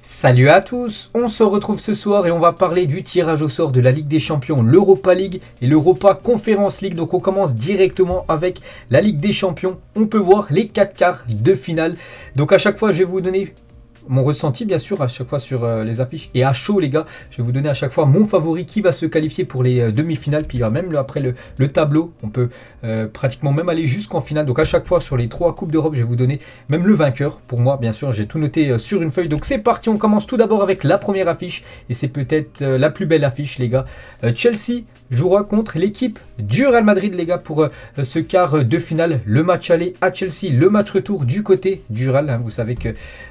Salut à tous, on se retrouve ce soir et on va parler du tirage au sort de la Ligue des Champions, l'Europa League et l'Europa Conference League. Donc on commence directement avec la Ligue des Champions. On peut voir les 4 quarts de finale. Donc à chaque fois je vais vous donner mon ressenti bien sûr à chaque fois sur les affiches et à chaud les gars, je vais vous donner à chaque fois mon favori qui va se qualifier pour les demi-finales, puis il y a même après le tableau, on peut pratiquement même aller jusqu'en finale. Donc à chaque fois sur les 3 Coupes d'Europe je vais vous donner même le vainqueur. Pour moi bien sûr j'ai tout noté sur une feuille. Donc c'est parti, on commence tout d'abord avec la première affiche et c'est peut-être la plus belle affiche les gars. Chelsea jouera contre l'équipe du Real Madrid les gars pour ce quart de finale. Le match aller à Chelsea, le match retour du côté du Real, hein. Vous savez que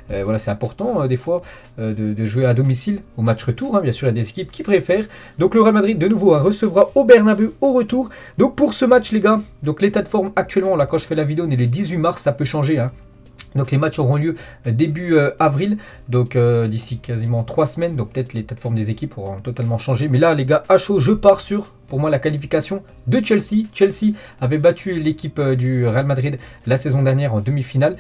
voilà, c'est important des fois de jouer à domicile au match retour, hein. Bien sûr il y a des équipes qui préfèrent. Donc le Real Madrid de nouveau recevra au Bernabeu au retour. Donc pour ce match les gars, donc l'état de forme actuellement là quand je fais la vidéo on est le 18 mars, ça peut changer hein. Donc les matchs auront lieu début avril, donc d'ici quasiment 3 semaines, donc peut-être l'état de forme des équipes auront totalement changé. Mais là les gars, à chaud, je pars sur, pour moi, la qualification de Chelsea. Chelsea avait battu l'équipe du Real Madrid la saison dernière en demi-finale.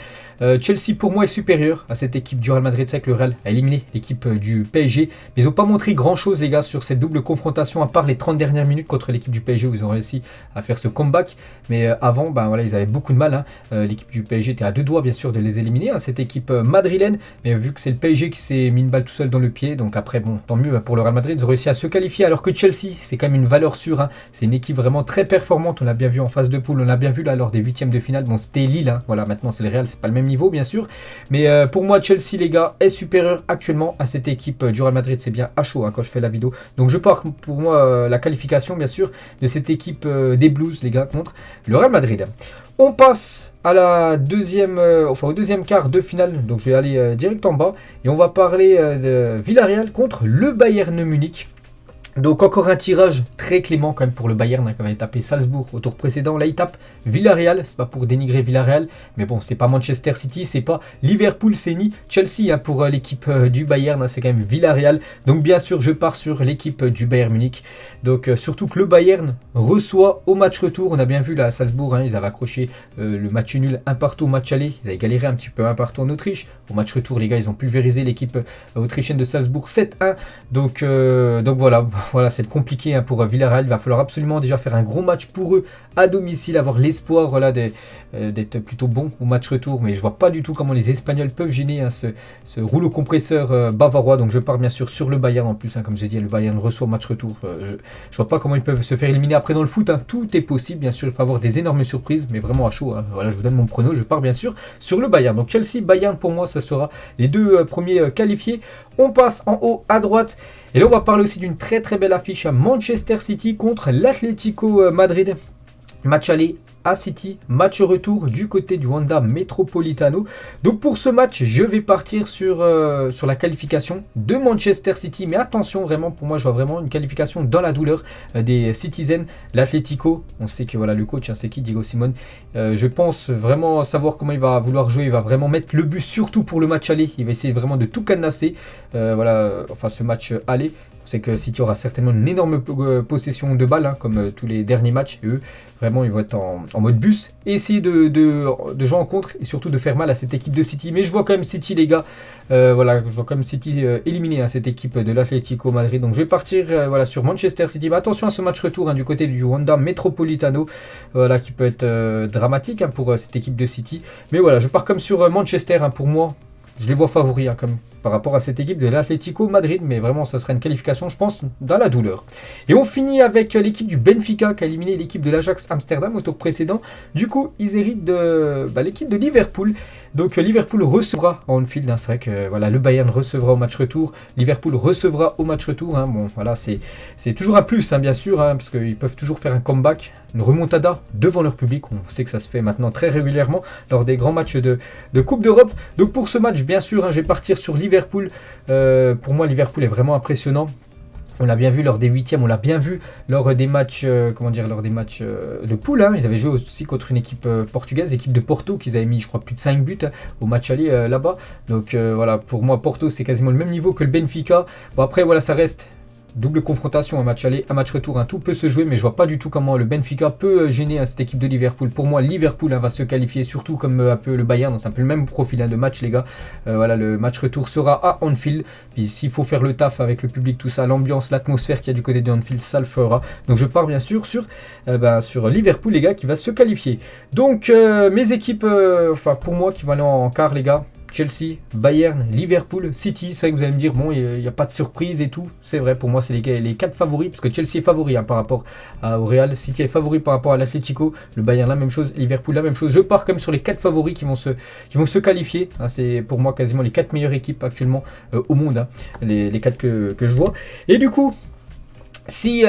Chelsea pour moi est supérieur à cette équipe du Real Madrid. C'est vrai que le Real a éliminé l'équipe du PSG, mais ils n'ont pas montré grand chose les gars sur cette double confrontation, à part les 30 dernières minutes contre l'équipe du PSG où ils ont réussi à faire ce comeback. Mais avant, ben, voilà, ils avaient beaucoup de mal hein. L'équipe du PSG était à 2 doigts bien sûr de les éliminer, hein, cette équipe madrilène, mais vu que c'est le PSG qui s'est mis une balle tout seul dans le pied, donc après bon, tant mieux pour le Real Madrid, ils ont réussi à se qualifier, alors que Chelsea c'est quand même une valeur sûre, hein. C'est une équipe vraiment très performante, on l'a bien vu en phase de poule, on l'a bien vu là lors des 8e de finale, bon c'était Lille, hein. Voilà, maintenant c'est le Real, c'est pas le même niveau bien sûr, mais pour moi Chelsea les gars est supérieur actuellement à cette équipe du Real Madrid, c'est bien à chaud hein, quand je fais la vidéo, donc je pars pour moi la qualification bien sûr de cette équipe des Blues les gars contre le Real Madrid. On passe à la deuxième, au deuxième quart de finale, donc je vais aller direct en bas et on va parler de Villarreal contre le Bayern Munich. Donc encore un tirage très clément quand même pour le Bayern, hein, qui avait tapé Salzbourg au tour précédent. Là il tape Villarreal, c'est pas pour dénigrer Villarreal, mais bon c'est pas Manchester City, c'est pas Liverpool, c'est ni Chelsea hein, pour l'équipe du Bayern, hein, c'est quand même Villarreal. Donc bien sûr je pars sur l'équipe du Bayern Munich. Donc surtout que le Bayern reçoit au match retour, on a bien vu là à Salzbourg, hein, ils avaient accroché le match nul 1-1 au match aller, ils avaient galéré un petit peu 1-1 en Autriche. Au match retour les gars ils ont pulvérisé l'équipe autrichienne de Salzbourg 7-1, donc voilà, c'est compliqué hein, pour Villarreal. Il va falloir absolument déjà faire un gros match pour eux à domicile, avoir l'espoir voilà, d'être plutôt bon au match retour. Mais je vois pas du tout comment les Espagnols peuvent gêner hein, ce rouleau compresseur bavarois. Donc je pars bien sûr sur le Bayern en plus. Hein, comme j'ai dit, le Bayern reçoit au match retour. Je vois pas comment ils peuvent se faire éliminer après dans le foot. Hein, tout est possible. Bien sûr, il peut y avoir des énormes surprises, mais vraiment à chaud. Hein. Voilà, je vous donne mon prono. Je pars bien sûr sur le Bayern. Donc Chelsea-Bayern pour moi, ça sera les deux premiers qualifiés. On passe en haut à droite. Et là, on va parler aussi d'une très très belle affiche à Manchester City contre l'Atlético Madrid. Match aller à City, match retour du côté du Wanda Metropolitano. Donc pour ce match, je vais partir sur la qualification de Manchester City. Mais attention, vraiment, pour moi, je vois vraiment une qualification dans la douleur des Citizens. L'Atlético, on sait que voilà le coach, hein, c'est qui, Diego Simone. Je pense vraiment savoir comment il va vouloir jouer. Il va vraiment mettre le but, surtout pour le match aller. Il va essayer vraiment de tout cadenasser. Enfin ce match aller. On sait que City aura certainement une énorme possession de balles, hein, comme tous les derniers matchs. Et eux, vraiment, ils vont être en mode bus et essayer de jouer en contre et surtout de faire mal à cette équipe de City. Mais je vois quand même City, les gars. Voilà, je vois quand même City éliminer hein, cette équipe de l'Atlético Madrid. Donc je vais partir voilà, sur Manchester City. Mais attention à ce match retour hein, du côté du Wanda Metropolitano, voilà, qui peut être dramatique hein, pour cette équipe de City. Mais voilà, je pars comme sur Manchester hein, pour moi. Je les vois favoris hein, comme par rapport à cette équipe de l'Atlético Madrid, mais vraiment ça sera une qualification je pense dans la douleur. Et on finit avec l'équipe du Benfica qui a éliminé l'équipe de l'Ajax Amsterdam au tour précédent. Du coup ils héritent de l'équipe de Liverpool. Donc Liverpool recevra en Anfield, hein. C'est vrai que voilà, le Bayern recevra au match retour, Liverpool recevra au match retour, hein. Bon voilà, c'est toujours un plus hein, bien sûr, hein, parce qu'ils peuvent toujours faire un comeback, une remontada devant leur public. On sait que ça se fait maintenant très régulièrement lors des grands matchs de Coupe d'Europe. Donc pour ce match bien sûr hein, je vais partir sur Liverpool. Pour moi Liverpool est vraiment impressionnant. On l'a bien vu lors des 8e, on l'a bien vu lors des matchs, de poule. Hein. Ils avaient joué aussi contre une équipe portugaise, l'équipe de Porto, qu'ils avaient mis, je crois, plus de 5 buts hein, au match aller là-bas. Donc voilà, pour moi, Porto, c'est quasiment le même niveau que le Benfica. Bon, après, voilà, ça reste double confrontation, un match aller, un match retour, tout peut se jouer, mais je vois pas du tout comment le Benfica peut gêner cette équipe de Liverpool. Pour moi, Liverpool va se qualifier, surtout comme un peu le Bayern, c'est un peu le même profil de match, les gars. Voilà, le match retour sera à Anfield. Puis s'il faut faire le taf avec le public, tout ça, l'ambiance, l'atmosphère qu'il y a du côté de Anfield, ça le fera. Donc je pars bien sûr sur Liverpool, les gars, qui va se qualifier. Donc mes équipes, pour moi, qui vont aller en quart, les gars. Chelsea, Bayern, Liverpool, City. C'est vrai que vous allez me dire, bon, il n'y a pas de surprise et tout. C'est vrai, pour moi, c'est les 4 favoris, parce que Chelsea est favori par rapport au Real. City est favori par rapport à l'Atlético. Le Bayern, la même chose. Liverpool, la même chose. Je pars comme sur les 4 favoris qui vont se qualifier. C'est pour moi quasiment les 4 meilleures équipes actuellement au monde. Les 4 que je vois. Et du coup, si...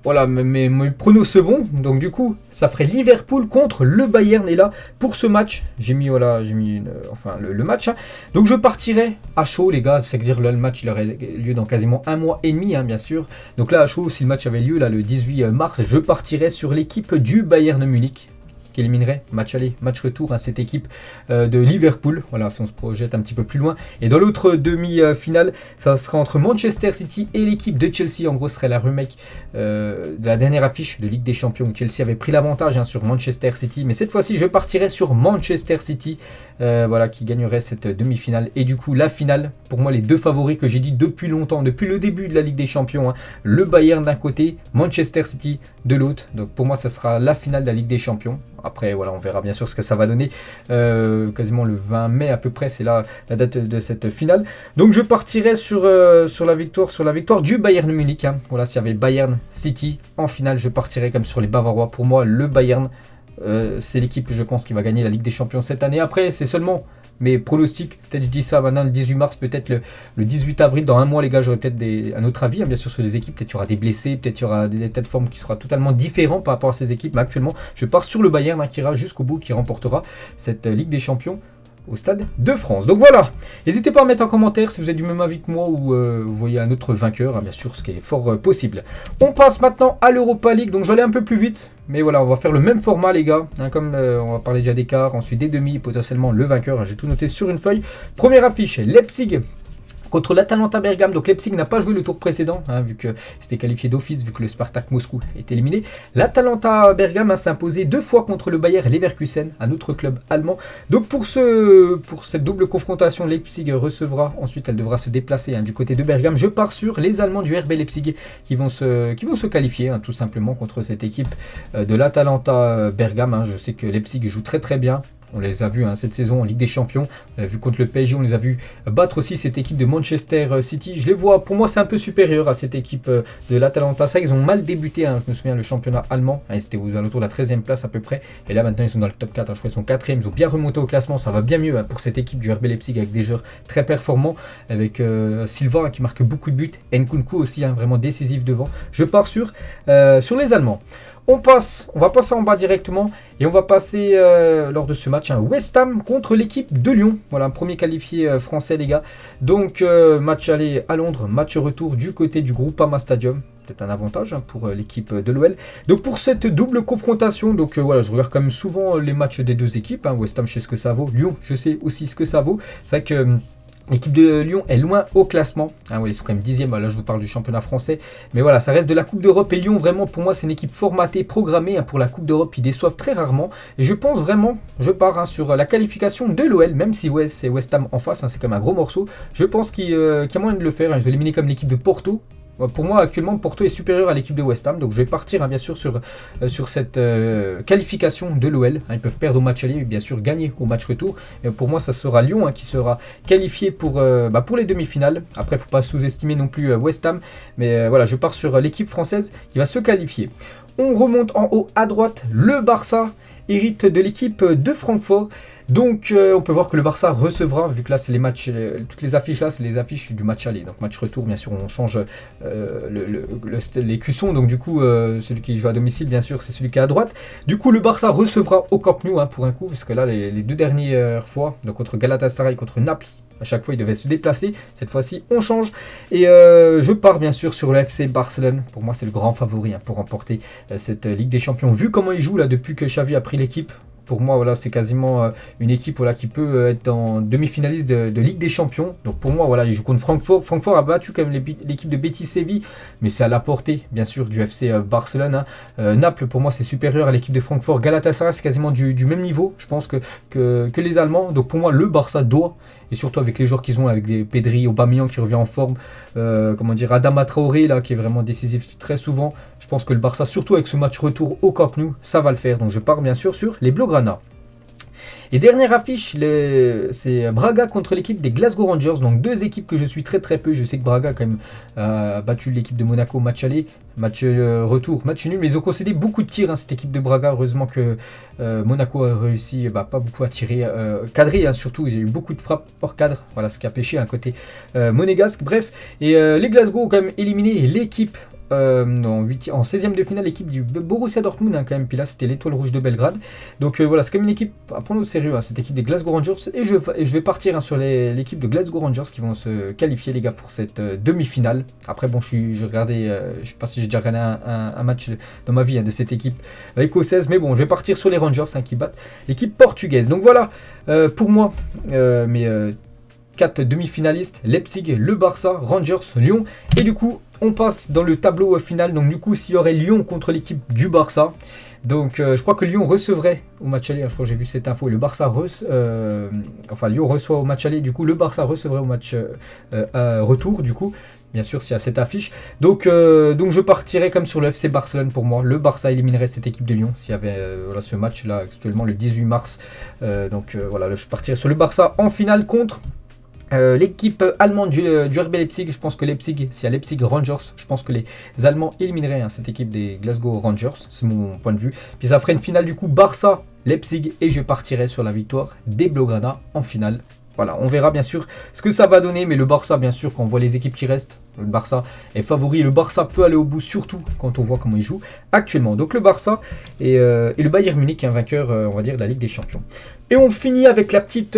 voilà, mes pronos se bons. Donc du coup, ça ferait Liverpool contre le Bayern. Et là, pour ce match, j'ai mis le match. Donc je partirai à chaud, les gars. C'est-à-dire là, le match il aurait lieu dans quasiment 1 mois et demi, bien sûr. Donc là, à chaud, si le match avait lieu là, le 18 mars, je partirai sur l'équipe du Bayern Munich, qui éliminerait match aller, match retour cette équipe de Liverpool. Voilà, si on se projette un petit peu plus loin. Et dans l'autre demi-finale, ça sera entre Manchester City et l'équipe de Chelsea. En gros, ce serait la remake de la dernière affiche de Ligue des Champions où Chelsea avait pris l'avantage sur Manchester City. Mais cette fois-ci, je partirai sur Manchester City, voilà, qui gagnerait cette demi-finale. Et du coup, la finale, pour moi, les 2 favoris que j'ai dit depuis longtemps, depuis le début de la Ligue des Champions, le Bayern d'un côté, Manchester City de l'autre. Donc pour moi, ça sera la finale de la Ligue des Champions. Après, voilà, on verra bien sûr ce que ça va donner. Quasiment le 20 mai à peu près, c'est là la date de cette finale. Donc je partirai sur la victoire du Bayern Munich. Voilà, s'il y avait Bayern City en finale, je partirai comme sur les Bavarois. Pour moi, le Bayern, c'est l'équipe, je pense, qui va gagner la Ligue des Champions cette année. Après, c'est seulement mes pronostics. Peut-être je dis ça maintenant le 18 mars, peut-être le 18 avril, dans 1 mois, les gars, j'aurai peut-être un autre avis, bien sûr, sur les équipes. Peut-être il y aura des blessés, peut-être il y aura des états de forme qui sera totalement différents par rapport à ces équipes. Mais actuellement, je pars sur le Bayern qui ira jusqu'au bout, qui remportera cette Ligue des Champions au Stade de France. Donc voilà, n'hésitez pas à mettre en commentaire si vous êtes du même avis que moi ou vous voyez un autre vainqueur, bien sûr, ce qui est fort possible. On passe maintenant à l'Europa League, donc je vais aller un peu plus vite, mais voilà, on va faire le même format, les gars, comme on va parler déjà des quarts, ensuite des demi, potentiellement le vainqueur, j'ai tout noté sur une feuille. Première affiche, Leipzig contre l'Atalanta Bergame. Donc Leipzig n'a pas joué le tour précédent, vu que c'était qualifié d'office, vu que le Spartak Moscou est éliminé. L'Atalanta Bergame s'est imposé 2 fois contre le Bayer Leverkusen, un autre club allemand. Donc pour cette double confrontation, Leipzig recevra, ensuite elle devra se déplacer du côté de Bergame. Je pars sur les Allemands du RB Leipzig qui vont se qualifier tout simplement contre cette équipe de l'Atalanta Bergame. Je sais que Leipzig joue très très bien. On les a vus cette saison en Ligue des Champions. On l'a vu contre le PSG, on les a vus battre aussi cette équipe de Manchester City. Je les vois, pour moi, c'est un peu supérieur à cette équipe de l'Atalanta. Ça, ils ont mal débuté. Je me souviens, le championnat allemand. C'était aux alentours de la 13e place à peu près. Et là, maintenant, ils sont dans le top 4. Je crois qu'ils sont 4e. Ils ont bien remonté au classement. Ça va bien mieux pour cette équipe du RB Leipzig avec des joueurs très performants. Avec Silva qui marque beaucoup de buts. Nkunku aussi, vraiment décisif devant. Je pars sur les Allemands. On va passer en bas directement et on va passer lors de ce match West Ham contre l'équipe de Lyon. Voilà, un premier qualifié français, les gars. Donc match aller à Londres, match retour du côté du Groupama Stadium. Peut-être un avantage pour l'équipe de l'OL. Donc pour cette double confrontation, donc voilà, je regarde quand même souvent les matchs des 2 équipes. West Ham, je sais ce que ça vaut. Lyon, je sais aussi ce que ça vaut. C'est vrai que l'équipe de Lyon est loin au classement. Ouais, ils sont quand même 10e. Là, je vous parle du championnat français. Mais voilà, ça reste de la Coupe d'Europe. Et Lyon, vraiment, pour moi, c'est une équipe formatée, programmée pour la Coupe d'Europe. Ils déçoivent très rarement. Et je pense vraiment, je pars sur la qualification de l'OL, même si c'est West Ham en face. C'est comme un gros morceau. Je pense qu'il y a moyen de le faire. Ils vont éliminer comme l'équipe de Porto. Pour moi, actuellement, Porto est supérieur à l'équipe de West Ham. Donc, je vais partir, bien sûr, sur cette qualification de l'OL. Ils peuvent perdre au match aller et, bien sûr, gagner au match retour. Et pour moi, ça sera Lyon qui sera qualifié pour les demi-finales. Après, il ne faut pas sous-estimer non plus West Ham. Mais voilà, je pars sur l'équipe française qui va se qualifier. On remonte en haut à droite. Le Barça hérite de l'équipe de Francfort. Donc on peut voir que le Barça recevra, vu que là c'est les matchs, toutes les affiches là c'est les affiches du match aller, donc match retour bien sûr on change les cuissons, donc du coup celui qui joue à domicile bien sûr c'est celui qui est à droite. Du coup le Barça recevra au Camp Nou pour un coup, parce que là les 2 dernières fois, donc contre Galatasaray, contre Naples, à chaque fois il devait se déplacer, cette fois-ci on change. Et je pars bien sûr sur le FC Barcelone, pour moi c'est le grand favori pour remporter cette Ligue des Champions, vu comment il joue là depuis que Xavi a pris l'équipe. Pour moi, voilà, c'est quasiment une équipe voilà, qui peut être en demi-finaliste de Ligue des Champions. Donc pour moi, voilà, ils jouent contre Francfort. Francfort a battu quand même l'équipe de Betis Séville, mais c'est à la portée, bien sûr, du FC Barcelone. Naples, pour moi, c'est supérieur à l'équipe de Francfort. Galatasaray, c'est quasiment du même niveau, je pense, que les Allemands. Donc pour moi, le Barça doit, et surtout avec les joueurs qu'ils ont, avec des Pedri, Aubameyang qui revient en forme, Adama Traoré, là, qui est vraiment décisif très souvent. Je pense que le Barça, surtout avec ce match retour au Camp Nou, ça va le faire. Donc je pars bien sûr sur les Blaugrana. Et dernière affiche, c'est Braga contre l'équipe des Glasgow Rangers. Donc deux équipes que je suis très peu. Je sais que Braga a quand même battu l'équipe de Monaco match aller, match retour, match nul. Mais ils ont concédé beaucoup de tirs, cette équipe de Braga. Heureusement que Monaco a réussi pas beaucoup à tirer. Cadré surtout, il y a eu beaucoup de frappes hors cadre. Voilà ce qui a pêché côté monégasque. Bref, et les Glasgow ont quand même éliminé l'équipe en 16e de finale, l'équipe du Borussia Dortmund quand même, puis là c'était l'Étoile Rouge de Belgrade. Donc voilà, c'est quand même une équipe à prendre au sérieux, cette équipe des Glasgow Rangers, et je vais partir sur l'équipe de Glasgow Rangers qui vont se qualifier les gars pour cette demi-finale. Après bon, je regardais, je sais pas si j'ai déjà regardé un match dans ma vie de cette équipe écossaise, mais bon, je vais partir sur les Rangers qui battent l'équipe portugaise. Donc voilà, pour moi, mes 4 demi-finalistes, Leipzig, le Barça, Rangers, Lyon, et du coup on passe dans le tableau final. Donc du coup s'il y aurait Lyon contre l'équipe du Barça, donc je crois que Lyon recevrait au match aller, je crois que j'ai vu cette info, le Barça Lyon reçoit au match aller, du coup le Barça recevrait au match retour, du coup bien sûr s'il y a cette affiche, donc je partirais comme sur le FC Barcelone. Pour moi le Barça éliminerait cette équipe de Lyon s'il y avait ce match là actuellement le 18 mars, je partirais sur le Barça en finale contre l'équipe allemande du RB Leipzig. Je pense que s'il y a Leipzig Rangers, je pense que les Allemands élimineraient cette équipe des Glasgow Rangers, c'est mon point de vue. Puis ça ferait une finale du coup Barça Leipzig, et je partirais sur la victoire des Blaugrana en finale. Voilà, on verra bien sûr ce que ça va donner, mais le Barça, bien sûr, quand on voit les équipes qui restent, le Barça est favori, le Barça peut aller au bout, surtout quand on voit comment il joue actuellement. Donc le Barça et le Bayern Munich, vainqueur, on va dire, de la Ligue des Champions. Et on finit avec la petite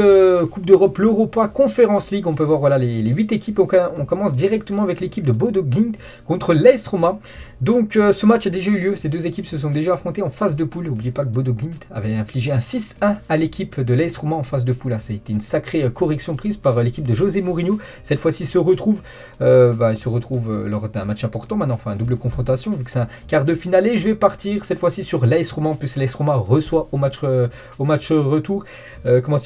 Coupe d'Europe, l'Europa Conference League. On peut voir voilà, les 8 équipes. On commence directement avec l'équipe de Bodo Glimt contre l'AS Roma. Donc ce match a déjà eu lieu. Ces deux équipes se sont déjà affrontées en phase de poule. N'oubliez pas que Bodo Glimt avait infligé un 6-1 à l'équipe de l'AS Roma en phase de poule. Ça a été une sacrée correction prise par l'équipe de José Mourinho. Cette fois-ci ils se retrouvent lors d'un match important maintenant, enfin une double confrontation vu que c'est un quart de finale. Et je vais partir cette fois-ci sur l'AS Roma. En plus l'AS Roma reçoit au match retour.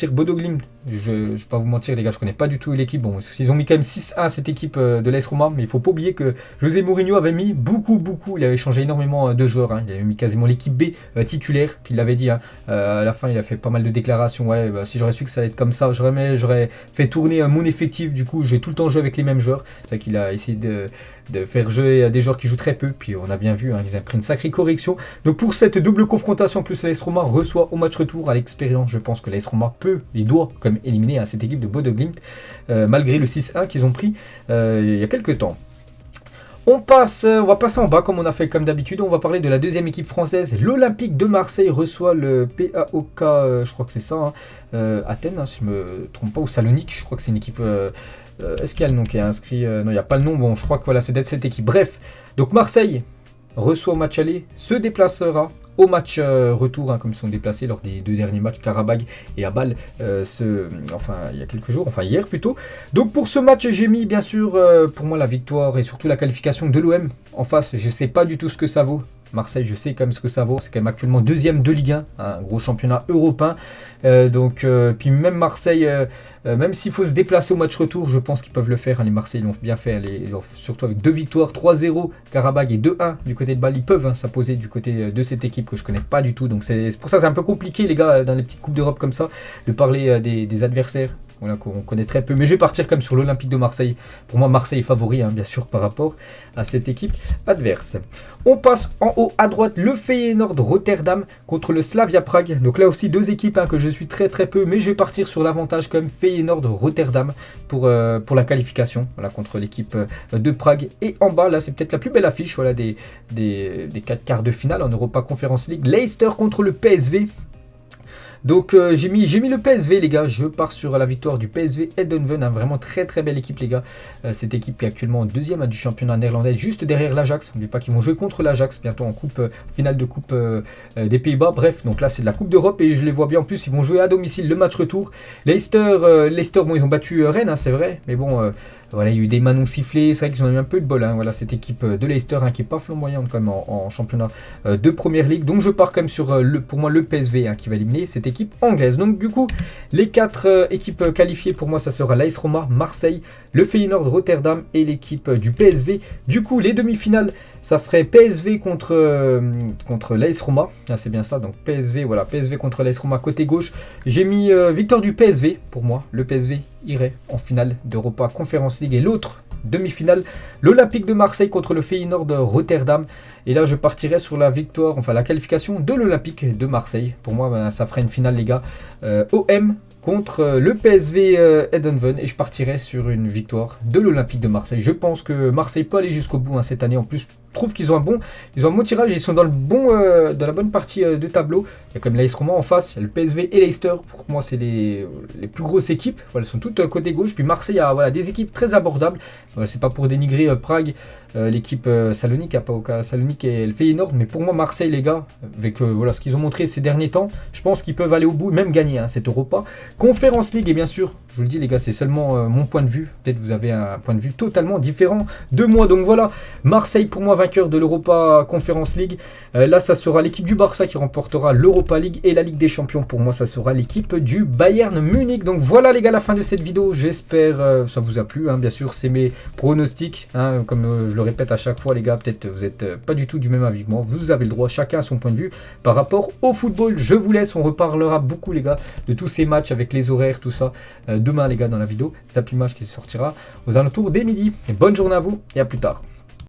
Bodo Glimt, je ne vais pas vous mentir les gars, je connais pas du tout l'équipe. Bon, ils ont mis quand même 6-1 à cette équipe de l'AS Roma, mais il faut pas oublier que José Mourinho avait mis beaucoup, il avait changé énormément de joueurs, il avait mis quasiment l'équipe B titulaire, puis il l'avait dit, à la fin il a fait pas mal de déclarations, si j'aurais su que ça allait être comme ça, j'aurais fait tourner mon effectif, du coup j'ai tout le temps joué avec les mêmes joueurs. C'est vrai qu'il a essayé de faire jouer des joueurs qui jouent très peu, puis on a bien vu qu'ils ont pris une sacrée correction. Donc pour cette double confrontation, plus l'AS Roma reçoit au match retour. À l'expérience, je pense que l'AS Roma peut et doit quand même éliminer cette équipe de Bodo Glimt, malgré le 6-1 qu'ils ont pris il y a quelques temps. On va passer en bas comme on a fait comme d'habitude. On va parler de la deuxième équipe française. L'Olympique de Marseille reçoit le PAOK, je crois que c'est ça, Athènes, si je me trompe pas, ou Salonique. Je crois que c'est une équipe... est-ce qu'il y a le nom qui est inscrit? Non, il n'y a pas le nom. Bon, je crois que voilà, c'est d'être cette équipe. Bref, donc Marseille reçoit au match aller, se déplacera au match retour, comme ils sont déplacés lors des 2 derniers matchs, Karabag et à Bâle, il y a quelques jours, hier plutôt. Donc pour ce match, j'ai mis bien sûr pour moi la victoire et surtout la qualification de l'OM en face. Je ne sais pas du tout ce que ça vaut. Marseille, je sais quand même ce que ça vaut. C'est quand même actuellement 2e de Ligue 1, un gros championnat européen. Puis même Marseille, même s'il faut se déplacer au match retour, je pense qu'ils peuvent le faire. Les Marseillais l'ont bien fait, surtout avec 2 victoires, 3-0 Karabag et 2-1 du côté de Bâle. Ils peuvent s'imposer du côté de cette équipe que je connais pas du tout. Donc c'est pour ça que c'est un peu compliqué les gars dans les petites coupes d'Europe comme ça de parler des adversaires. Voilà, qu'on connaît très peu, mais je vais partir comme sur l'Olympique de Marseille. Pour moi, Marseille est favori, bien sûr, par rapport à cette équipe adverse. On passe en haut à droite, le Feyenoord Rotterdam contre le Slavia Prague. Donc là aussi, 2 équipes que je suis très peu, mais je vais partir sur l'avantage comme Feyenoord Rotterdam pour la qualification, voilà, contre l'équipe de Prague. Et en bas, là, c'est peut-être la plus belle affiche, voilà, des 4 quarts de finale en Europa Conference League. Leicester contre le PSV. Donc j'ai mis le PSV les gars, je pars sur la victoire du PSV Eindhoven, vraiment très très belle équipe les gars. Cette équipe qui est actuellement deuxième du championnat néerlandais, juste derrière l'Ajax. N'oubliez pas qu'ils vont jouer contre l'Ajax bientôt en finale de coupe des Pays-Bas. Bref, donc là c'est de la Coupe d'Europe et je les vois bien en plus, ils vont jouer à domicile le match retour. Leicester, bon ils ont battu Rennes, hein, c'est vrai, mais bon... voilà, il y a eu des manons sifflés, c'est vrai qu'ils ont eu un peu de bol. Hein, voilà, cette équipe de Leicester qui n'est pas flamboyante quand même en championnat de Première Ligue. Donc je pars quand même sur pour moi le PSV qui va éliminer cette équipe anglaise. Donc du coup, les 4 équipes qualifiées pour moi, ça sera l'AS Roma, Marseille, le Feyenoord Rotterdam et l'équipe du PSV. Du coup, les demi-finales, ça ferait PSV contre l'AS Roma. Ah, c'est bien ça, donc PSV, voilà, PSV contre l'AS Roma côté gauche. J'ai mis victoire du PSV pour moi. Le PSV irait en finale d'Europa Conference League et l'autre demi-finale, l'Olympique de Marseille contre le Feyenoord de Rotterdam. Et là, je partirais sur la victoire, enfin la qualification de l'Olympique de Marseille. Pour moi, ça ferait une finale, les gars. OM contre le PSV Eindhoven et je partirai sur une victoire de l'Olympique de Marseille. Je pense que Marseille peut aller jusqu'au bout cette année. En plus, je trouve qu'ils ont un bon tirage. Ils sont dans la bonne partie de tableau. Il y a quand même l'AS Roma en face. Il y a le PSV et Leicester. Pour moi, c'est les plus grosses équipes. Voilà, elles sont toutes côté gauche. Puis Marseille a des équipes très abordables. C'est pas pour dénigrer Prague, l'équipe Salonique, Salonique et le Feyenoord. Mais pour moi, Marseille, les gars, avec ce qu'ils ont montré ces derniers temps, je pense qu'ils peuvent aller au bout, même gagner cette Europa Conference League. Et bien sûr, je vous le dis les gars, c'est seulement mon point de vue. Peut-être vous avez un point de vue totalement différent de moi. Donc voilà, Marseille pour moi vainqueur de l'Europa Conference League. Là, ça sera l'équipe du Barça qui remportera l'Europa League et la Ligue des Champions. Pour moi, ça sera l'équipe du Bayern Munich. Donc voilà les gars, la fin de cette vidéo. J'espère ça vous a plu. Bien sûr, c'est mes pronostics. Comme je le répète à chaque fois les gars, peut-être vous n'êtes pas du tout du même avis que moi. Vous avez le droit, chacun a son point de vue par rapport au football. Je vous laisse, on reparlera beaucoup les gars de tous ces matchs avec les horaires, tout ça. Demain les gars dans la vidéo, Zappy Match qui sortira aux alentours des midi. Et bonne journée à vous et à plus tard.